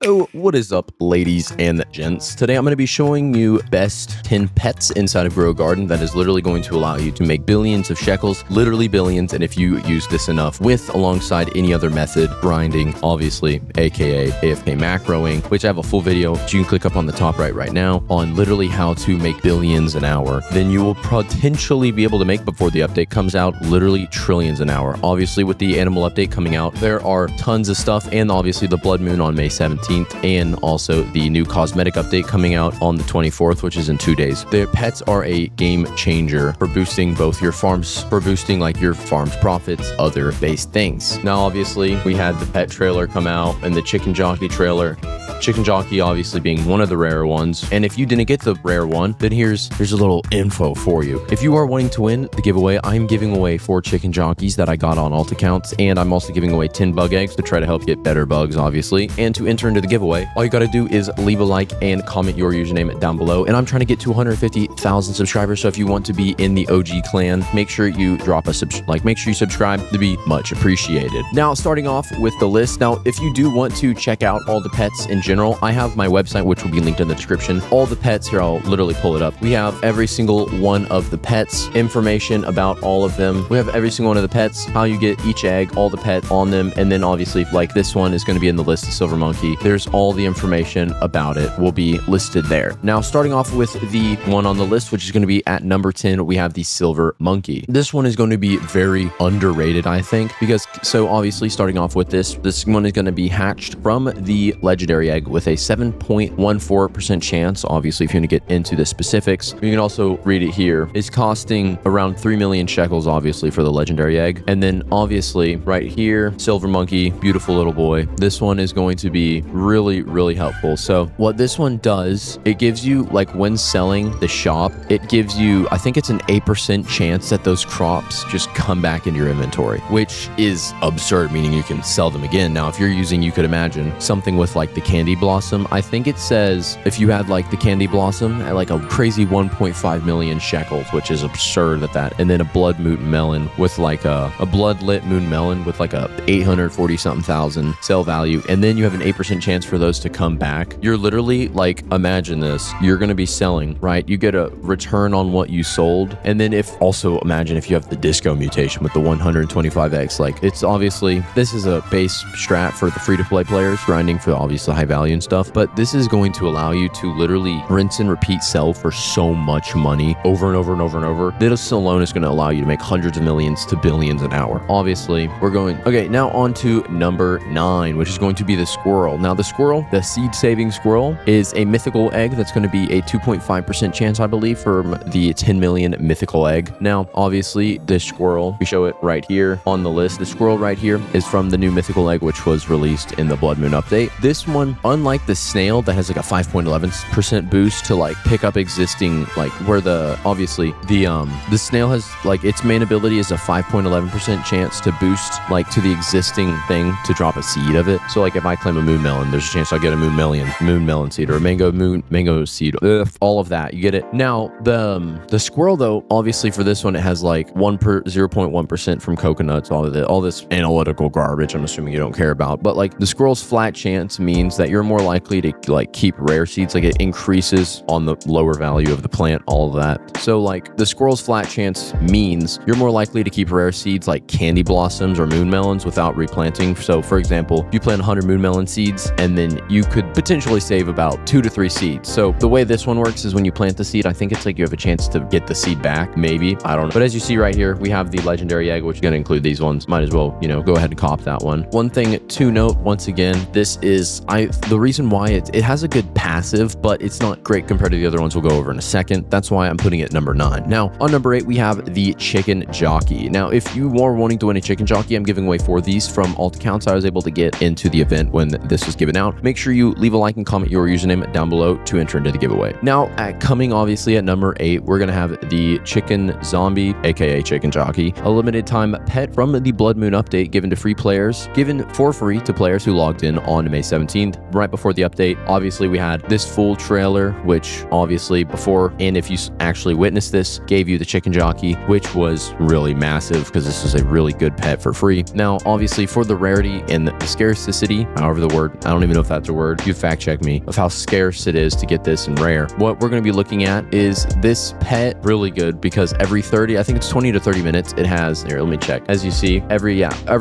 Oh, what is up, ladies and gents? Today I'm going to be showing you best 10 pets inside of Grow A Garden that is literally going to allow you to make billions of shekels, literally billions, and if you use this enough with alongside any other method, grinding, obviously, aka AFK macroing, which I have a full video, which you can click up on the top right now, on literally how to make billions an hour, then you will potentially be able to make, before the update comes out, literally trillions an hour. Obviously, with the animal update coming out, there are tons of stuff, and obviously the blood moon on May 17th. And also the new cosmetic update coming out on the 24th, which is in 2 days. The pets are a game changer for boosting both your farms, for boosting like your farm's profits, other based things. Now, obviously, we had the pet trailer come out and the chicken jockey trailer. Chicken jockey obviously being one of the rare ones. And if you didn't get the rare one, then here's a little info for you. If you are wanting to win the giveaway, I'm giving away 4 chicken jockeys that I got on alt accounts, and I'm also giving away 10 bug eggs to try to help get better bugs, obviously. And to enter into the giveaway, all you gotta do is leave a like and comment your username down below. And I'm trying to get to 150,000 subscribers, so if you want to be in the OG clan, make sure you drop a make sure you subscribe to be much appreciated. Now, starting off with the list. Now, if you do want to check out all the pets in general, I have my website, which will be linked in the description. All the pets here, I'll literally pull it up. We have every single one of the pets, information about all of them. We have every single one of the pets, how you get each egg, all the pets on them, and then obviously, like this one is going to be in the list, the silver monkey. There's all the information about it will be listed there. Now, starting off with the one on the list, which is going to be at number 10, we have the silver monkey. This one is going to be very underrated, I think, because so obviously starting off with this one is going to be hatched from the legendary egg with a 7.14% chance. Obviously, if you want to get into the specifics, you can also read it here. It's costing around 3 million shekels, obviously, for the legendary egg. And then obviously right here, silver monkey, beautiful little boy. This one is going to be really helpful. So what this one does, it gives you, like, when selling the shop, it gives you, I think it's an 8% chance that those crops just come back into your inventory, which is absurd, meaning you can sell them again. Now, if you're using, you could imagine something with like the candy blossom. I think it says if you had like the candy blossom at like a crazy 1.5 million shekels, which is absurd at that, and then a blood moon melon with like a blood lit moon melon with like a 840 something thousand sell value, and then you have an 8% chance for those to come back. You're literally, like, imagine this, you're going to be selling, right? You get a return on what you sold, and then imagine if you have the disco mutation with the 125x, like, it's obviously, this is a base strat for the free-to-play players grinding for obviously high value and stuff, but this is going to allow you to literally rinse and repeat sell for so much money over and over and over and over. This alone is going to allow you to make hundreds of millions to billions an hour. Obviously, we're going, okay, now on to number 9, which is going to be the squirrel. Now, the squirrel, the seed-saving squirrel, is a mythical egg that's going to be a 2.5% chance, I believe, for the 10 million mythical egg. Now, obviously, this squirrel, we show it right here on the list. The squirrel right here is from the new mythical egg, which was released in the blood moon update. This one, unlike the snail that has like a 5.11% boost to like pick up existing, like where obviously the snail has like its main ability is a 5.11% chance to boost like to the existing thing to drop a seed of it. So like if I claim a moon melon, there's a chance I'll get a moon melon seed or a mango seed, all of that. You get it. Now the squirrel though, obviously for this one, it has like 0.1% from coconuts, all this analytical garbage I'm assuming you don't care about, but like the squirrel's flat chance means that you're more likely to like keep rare seeds, like it increases on the lower value of the plant, all of that. So like the squirrel's flat chance means you're more likely to keep rare seeds like candy blossoms or moon melons without replanting. So for example, you plant 100 moon melon seeds and then you could potentially save about 2 to 3 seeds. So the way this one works is when you plant the seed, I think it's like you have a chance to get the seed back, maybe, I don't know. But as you see right here, we have the legendary egg, which is going to include these ones. Might as well, go ahead and cop that one. One thing to note, once again, this is the reason why it has a good passive, but it's not great compared to the other ones we'll go over in a second. That's why I'm putting it number 9. Now, on number 8, we have the chicken jockey. Now, if you are wanting to win a chicken jockey, I'm giving away 4 of these from alt accounts I was able to get into the event when this was given out. Make sure you leave a like and comment your username down below to enter into the giveaway. Now, coming obviously at number 8, we're going to have the chicken zombie, aka chicken jockey, a limited time pet from the blood moon update given to free players, given for free to players who logged in on May 17th. right before the update, obviously we had this full trailer, which obviously before, and if you actually witnessed this, gave you the chicken jockey, which was really massive because this is a really good pet for free. Now, obviously for the rarity and the scarcity, however the word, I don't even know if that's a word, you fact check me, of how scarce it is to get this in rare. What we're going to be looking at is this pet really good because every 30, I think it's 20 to 30 minutes, it has, here, let me check. As you see, every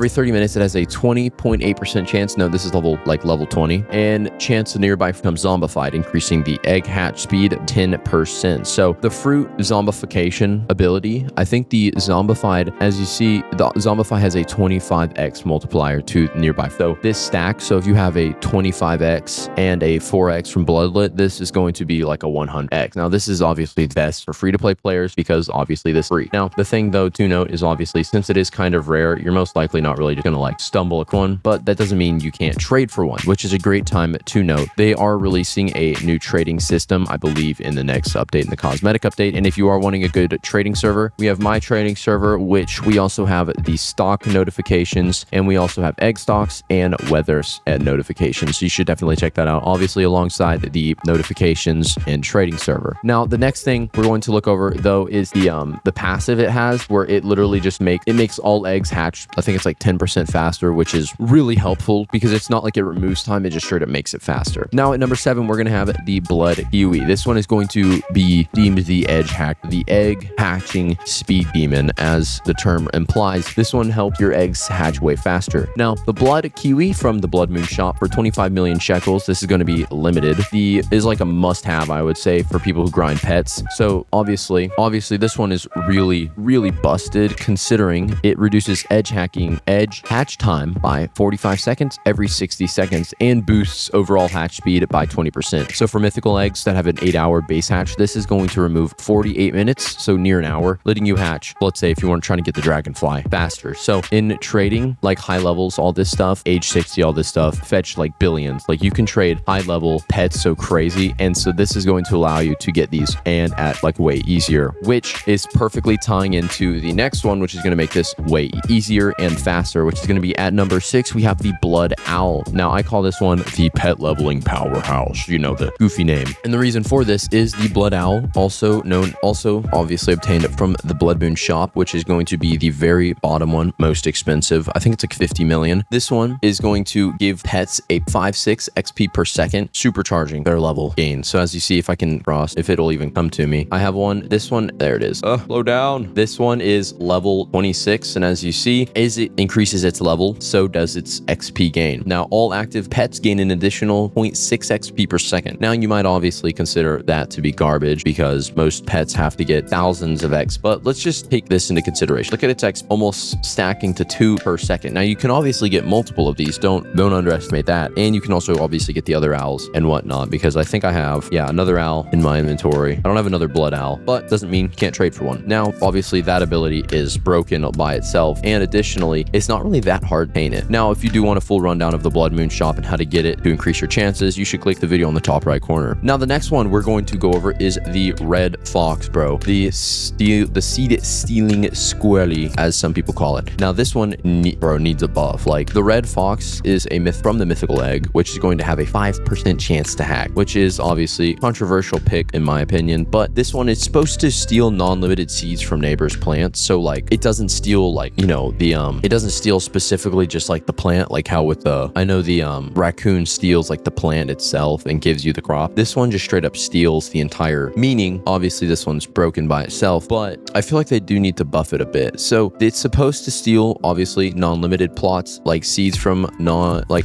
30 minutes, it has a 20.8% chance. No, this is level 20, and chance the nearby becomes zombified, increasing the egg hatch speed 10%. So the fruit zombification ability, I think the zombified, as you see, the zombify has a 25x multiplier to nearby. So this stacks. So if you have a 25x and a 4x from Bloodlet, this is going to be like a 100x. Now, this is obviously best for free-to-play players because obviously this is free. Now, the thing though to note is obviously since it is kind of rare, you're most likely not really just going to like stumble upon one, but that doesn't mean you can't trade for one, which is a great time to note. They are releasing a new trading system, I believe, in the next update, in the cosmetic update. And if you are wanting a good trading server, we have my trading server, which we also have the stock notifications, and we also have egg stocks and weather notifications. So you should definitely check that out, obviously alongside the notifications and trading server. Now, the next thing we're going to look over though is the passive it has, where it literally just makes all eggs hatch. I think it's like 10% faster, which is really helpful because it's not like it removes time, it just straight up makes it faster. Now at number 7, we're going to have the blood kiwi. This one is going to be deemed the egg hatching speed demon, as the term implies. This one helps your eggs hatch way faster. Now, the blood kiwi from the Blood Moon shop for 25 million shekels. This is going to be limited. Is like a must-have, I would say, for people who grind pets. So obviously this one is really, really busted, considering it reduces edge hatch time by 45 seconds every 60 seconds and boosts overall hatch speed by 20%. So for mythical eggs that have an 8-hour base hatch, this is going to remove 48 minutes, so near an hour, letting you hatch, let's say if you want to try to get the dragonfly faster. So in trading, like high levels, all this stuff, age 60, all this stuff, fetch like billions. Like you can trade high level pets so crazy, and so this is going to allow you to get these and at like way easier, which is perfectly tying into the next one, which is going to make this way easier and faster, which is going to be at number 6. We have the blood owl. Now I call this one the pet leveling powerhouse, you know, the goofy name. And the reason for this is the blood owl, also obviously obtained from the Blood Moon shop, which is going to be the very bottom one, most expensive. I think it's like 50 million. This one is going to give pets a 5-6 XP per second, supercharging their level gain. So as you see, if I can cross, if it'll even come to me, I have one. This one, there it is. Slow down. This one is level 26, and as you see, as it increases its level, so does its XP gain. Now, all active pets gain an additional 0.6 XP per second. Now, you might obviously consider that to be garbage because most pets have to get thousands of X, but let's just take this into consideration. Look at its X almost stacking to 2 per second. Now, you can obviously get multiple of these. Don't underestimate that. And you can also obviously get the other owls and whatnot, because I think I have, another owl in my inventory. I don't have another blood owl, but doesn't mean you can't trade for one. Now, obviously that ability is broken by itself, and additionally, it's not really that hard to paint it. Now, if you do want a full rundown of the Blood Moon shop and how to get it to increase your chances, you should click the video on the top right corner. Now, the next one we're going to go over is the red fox, bro. The seed stealing squirrely, as some people call it. Now, this one, needs a buff. Like, the red fox is a myth from the mythical egg, which is going to have a 5% chance to hack, which is obviously controversial pick in my opinion, but this one is supposed to steal non-limited seeds from neighbors' plants. So like, it doesn't steal like, it doesn't steal specifically just like the plant, like how with I know the raccoon steals like the plant itself and gives you the crop. This one just straight up steals the entire, meaning obviously this one's broken by itself, but I feel like they do need to buff it a bit. So it's supposed to steal obviously non-limited plots, like seeds from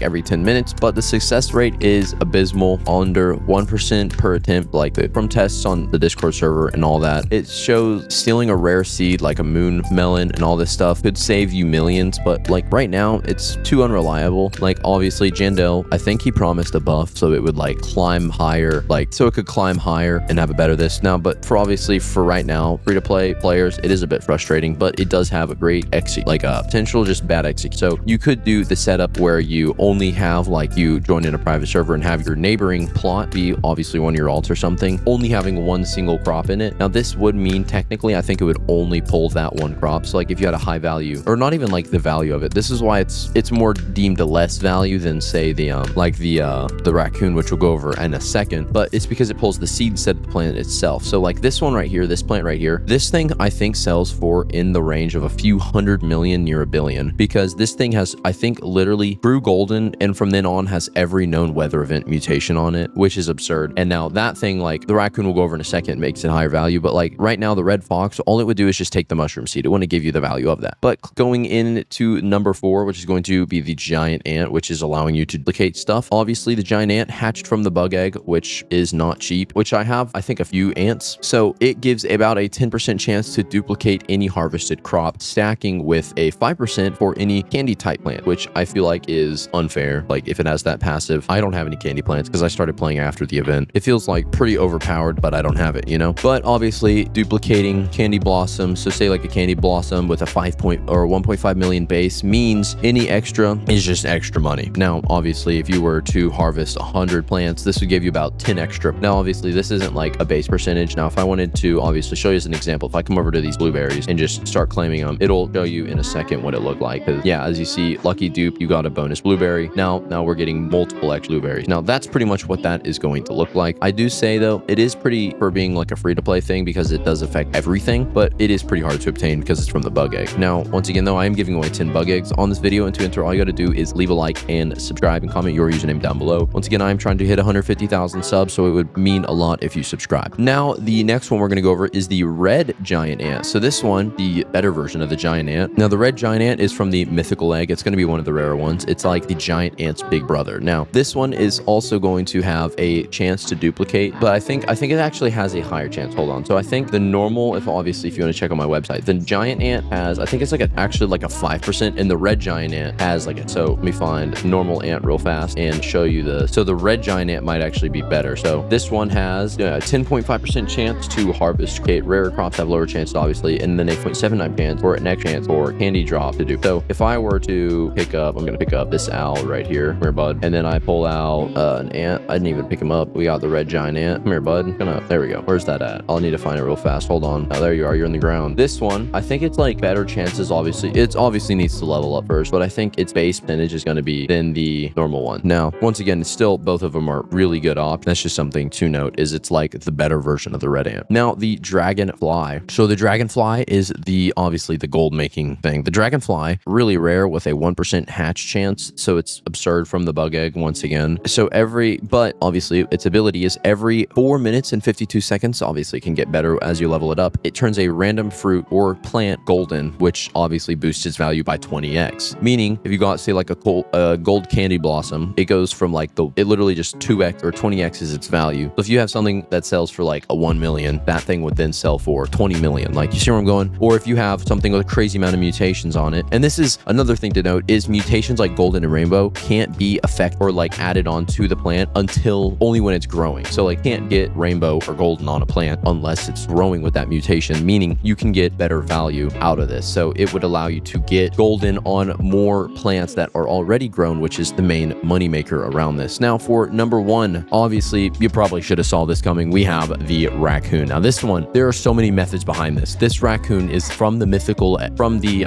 every 10 minutes, but the success rate is abysmal, under 1% per attempt. Like from tests on the Discord server and all that, it shows stealing a rare seed like a moon melon and all this stuff could save you millions, but like right now it's too unreliable. Like obviously Jandel, I think he promised a buff so it would like climb higher, so it could climb higher and have a better this now. But for right now, free to play players, it is a bit frustrating, but it does have a great potential, just bad execute. So you could do the setup where you only have you join in a private server and have your neighboring plot be obviously one of your alts or something, only having one single crop in it. Now this would mean technically I think it would only pull that one crop. So like if you had a high value, or not even like the value of it, this is why it's more deemed a less value than say the like the raccoon, which we'll go over in a second, but it's because it pulls the seed instead of the plant itself. So like this one right here, this plant right here, this thing I think sells for in the range of a few 100 million near a billion, because this thing has, I think, literally grew golden, and from then on has every known weather event mutation on it, which is absurd. And now that thing, like the raccoon we'll go over in a second, makes it higher value, but like right now the red fox, all it would do is just take the mushroom seed. It wouldn't give you the value of that. But going into number 4, which is going to be the giant ant, which is allowing you to duplicate stuff. Obviously the giant ant hatched from the bug egg, which is not cheap, which I have, I think, a few ants. So it gives about a 10% chance to duplicate any harvested crop, stacking with a 5% for any candy type plant, which I feel like is unfair. Like if it has that passive, I don't have any candy plants because I started playing after the event. It feels like pretty overpowered, but I don't have it, you know? But obviously duplicating candy blossom, so say like a candy blossom with a 1.5 million base means any extra is just extra money. Now, obviously, if you were to harvest 100 plants, this would give you about 10 extra. Now, obviously, this isn't like a base percentage. Now, if I wanted to obviously show you as an example, if I come over to these blueberries and just start claiming them, it'll show you in a second what it looked like. Because yeah, as you see, lucky dupe, you got a bonus blueberry. Now we're getting multiple extra blueberries. Now, that's pretty much what that is going to look like. I do say though, it is pretty for being like a free to play thing because it does affect everything, but it is pretty hard to obtain because it's from the bug egg. Now, once again though, I am giving away 10 bug eggs on this video, and to enter, all you got to do is leave a like and subscribe and comment your username down below. Once again, I'm trying to hit 150,000 subs, so it would mean a lot if you subscribe. Now, the next one we're going to go over is the red giant ant. So this one, the better version of the giant ant. Now, the red giant ant is from the mythical egg. It's going to be one of the rarer ones. It's like the giant ant's big brother. Now, this one is also going to have a chance to duplicate, but I think it actually has a higher chance. Hold on. So I think the normal, if you want to check on my website, the giant ant has, I think it's like actually like a 5%, and the red giant ant has like so let me find normal ant real fast and show you so the red giant ant might actually be better. So this one has a 10.5% chance to harvest. Rarer crops have lower chances, obviously, and then a 0.79 chance or an extra chance for candy drop to do. So if I were to pick up, I'm gonna pick up this owl right here. Come here, bud. And then I pull out an ant. I didn't even pick him up. We got the red giant ant. Come here, bud. There we go. Where's that at? I'll need to find it real fast. Hold on. Oh, there you are. You're in the ground. This one, I think it's like better chances. Obviously, it obviously needs to level up first, but I think its base percentage is going to be than the normal one. Now, once again, it's still, both of them are really good options. That's just something to note, is it's like the better version of the red ant. Now, the dragonfly. So the dragonfly is obviously the gold making thing. The dragonfly, really rare with a 1% hatch chance. So it's absurd from the bug egg once again. So but obviously its ability is every 4 minutes and 52 seconds, obviously can get better as you level it up. It turns a random fruit or plant golden, which obviously boosts its value by 20x. Meaning if you got, say, like a gold candy blossom, it goes from like it literally just 2x or 20x is its value. So if you have something that sells for like a 1 million, that thing would then sell for 20 million. Like, you see where I'm going? Or if you have something with a crazy amount of mutations on it. And this is another thing to note, is mutations like golden and rainbow can't be affected or like added on to the plant until only when it's growing. So like, can't get rainbow or golden on a plant unless it's growing with that mutation, meaning you can get better value out of this. So it would allow you to get golden on more plants that are already grown, which is the main moneymaker around this. Now, for number 1, obviously you probably should have saw this coming. We have the raccoon. Now this one, there are so many methods behind this. This raccoon is from the mythical, from the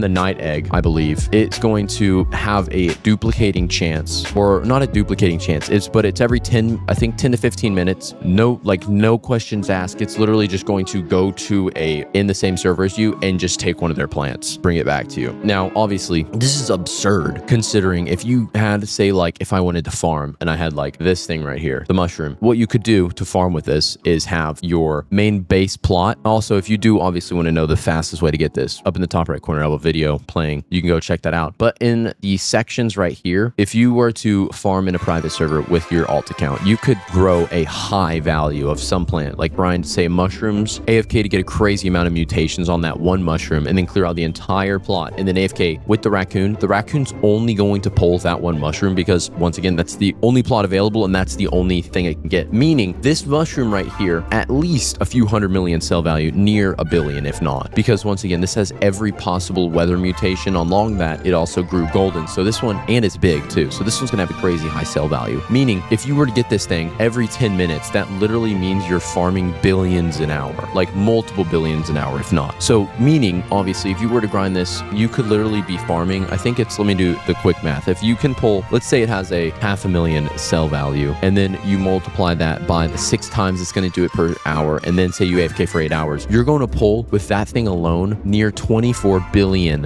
night egg, I believe. It's going to have a duplicating chance, or not a duplicating chance, but it's every 10 to 15 minutes. No questions asked. It's literally just going to go to in the same server as you and just take one of their plants, bring it back to you. Now, obviously, this is absurd considering if you had, say, like if I wanted to farm and I had like this thing right here, the mushroom, what you could do to farm with this is have your main base plot. Also, if you do obviously want to know the fastest way to get this, up in the top right corner, I have a video playing. You can go check that out. But in the sections right here, if you were to farm in a private server with your alt account, you could grow a high value of some plant, like Brian, say mushrooms, AFK to get a crazy amount of mutations on that one mushroom and then clear out the entire plot. And then AFK with the raccoon's only going to pull that one mushroom because, once again, that's the only plot available and that's the only thing it can get. Meaning this mushroom right here, at least a few 100 million sell value, near a billion if not, because once again, this has every possible weather mutation. Along that, it also grew golden. So this one, and it's big too, so this one's gonna have a crazy high sell value. Meaning if you were to get this thing every 10 minutes, that literally means you're farming billions an hour, like multiple billions an hour if not. So meaning, obviously, if you were to grind this, you could literally be farming, I think it's, let me do the quick math, if you can pull, let's say it has a 500,000 cell value, and then you multiply that by the 6 times it's going to do it per hour, and then say you AFK for 8 hours, you're going to pull with that thing alone near 24 billion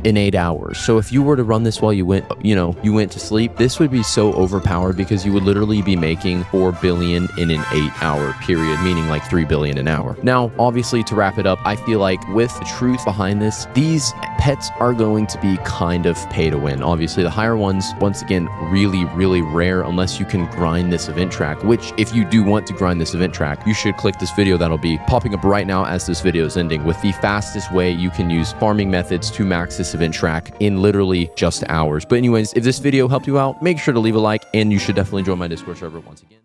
in 8 hours. So if you were to run this while you went to sleep, this would be so overpowered because you would literally be making 4 billion in an 8-hour period, meaning like 3 billion an hour. Now, obviously, to wrap it up, I feel like with the truth behind this, these pets are going to be kind of pay to win. Obviously, the higher ones, once again, really, really rare unless you can grind this event track, which if you do want to grind this event track, you should click this video that'll be popping up right now as this video is ending with the fastest way you can use farming methods to max this event track in literally just hours. But anyways, if this video helped you out, make sure to leave a like, and you should definitely join my Discord server once again.